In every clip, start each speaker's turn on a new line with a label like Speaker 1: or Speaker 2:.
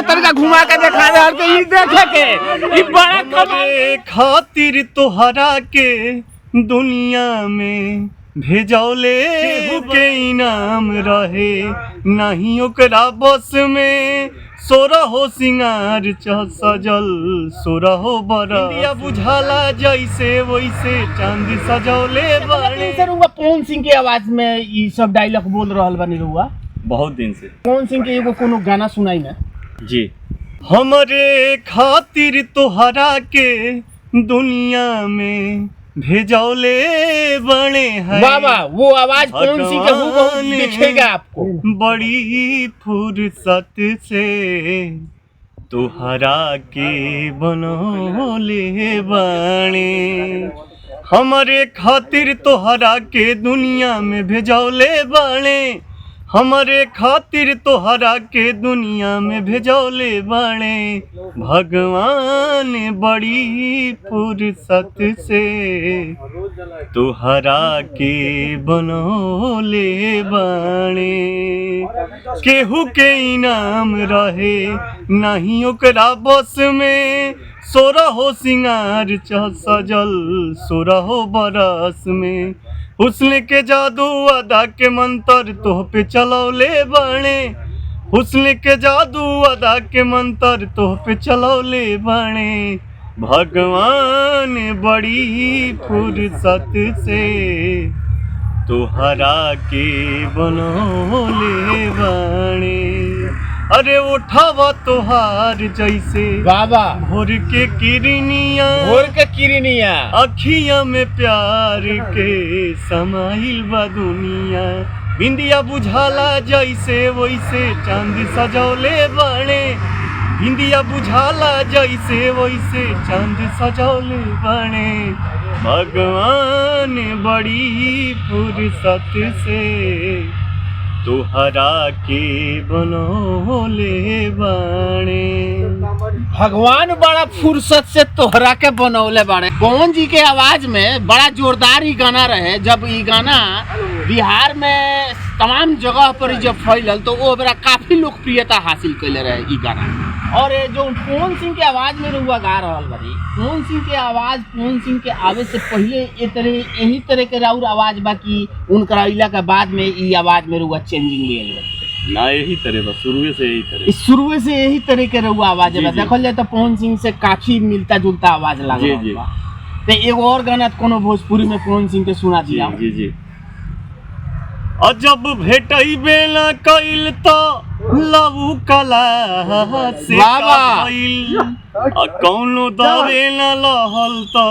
Speaker 1: तरीका घुमा के दिखा दे के ई देखे के ई बड़ा कमाल
Speaker 2: खातिर तोहरा के दुनिया में भेजौले के इनाम रहे नहीं ओकरा बस में सोरहो सिंगार सजल सोरहो बरिया बुझाला जैसे वैसे चांदी सजौले बड़े।
Speaker 1: सर वो पवन सिंह के आवाज में ई सब डायलॉग बोल रहल बनी रहुआ
Speaker 2: बहुत दिन से
Speaker 1: पवन सिंह के एगो कोनो गाना सुनाई ना
Speaker 2: जी। हमरे खातिर तोहरा के दुनिया में भेजौले बड़े हैं
Speaker 1: बाबा वो आवाज पवन सिंह के हूबहू दिखेगा आपको।
Speaker 2: बड़ी फुर्सत से तोहरा के बनौले बने हमरे खातिर तोहरा के दुनिया में भेजौले बने हमरे खातिर तोहरा के दुनिया में भेजौले बने भगवान बड़ी फुर्सत से तोहरा के बनौले बने केहू के इनाम रहे नहीं ओकरा बस में सोरहो सिंगार सजल सोरहो बरस में हुस्न के जादू अदा के मंत्र तोह पे चलौले बने हुस्न के जादू अदा के मंत्र तोह पे चलौले बने भगवान बड़ी फुर्सत से तोहरा के बनौले बने। अरे उठावा तोहार जैसे
Speaker 1: बाबा
Speaker 2: भोर के किरनिया अखिया में प्यार के समाइल बा दुनिया बिंदिया बुझाला जैसे वैसे चांद सजौले बने बिंदिया बुझाला जैसे वैसे चांद सजौले बने भगवान बड़ी फुर्सत से तोहरा के बनौले बने
Speaker 1: भगवान बड़ा फुर्सत से तोहरा के बनौले बाड़े। पवन जी के आवाज में बड़ा जोरदार ही गाना रहे। जब ये गाना बिहार में तमाम जगह पर जब फैलल तो वो बड़ा काफी लोकप्रियता हासिल कैले रहे ये गाना। और जो पवन सिंह के आवाज में रहुआ गा रहल बाड़ी पवन सिंह के आवाज पवन सिंह के आवे से पहले यही तरह के राउर आवाज बाकी उनका इला के बाद में ये आवाज में रहुआ चेंजिंग ले
Speaker 2: ना यही तरह बस शुरू
Speaker 1: से यही तरह के रहुआ आवाज है। देखल जाए तो पवन सिंह से काफी मिलता जुलता आवाज लगा तो एगो और गाना कोनो भोजपुरी में पवन सिंह के सुना दिया।
Speaker 2: जी जी अजब भेटई बेला कइल तो लवू कला से कइल कौनो दावे न लहल तो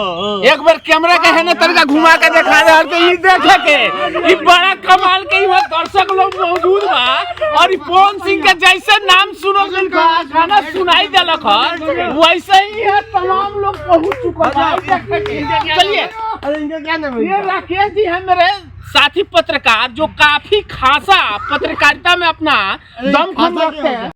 Speaker 1: एक बार कैमरा के है ना तरीका घुमा के दिखा दे के ई देखे के ई बड़ा कमाल के ई दर्शक लोग मौजूद बा और ई पवन सिंह के जैसे नाम सुनो गाना सुनाई देलक वैसे ही है तमाम लोग पहुंच चुका है। चलिए ये राकेश जी है मेरे साथी पत्रकार जो काफी खासा पत्रकारिता में अपना दम खम रखते हैं।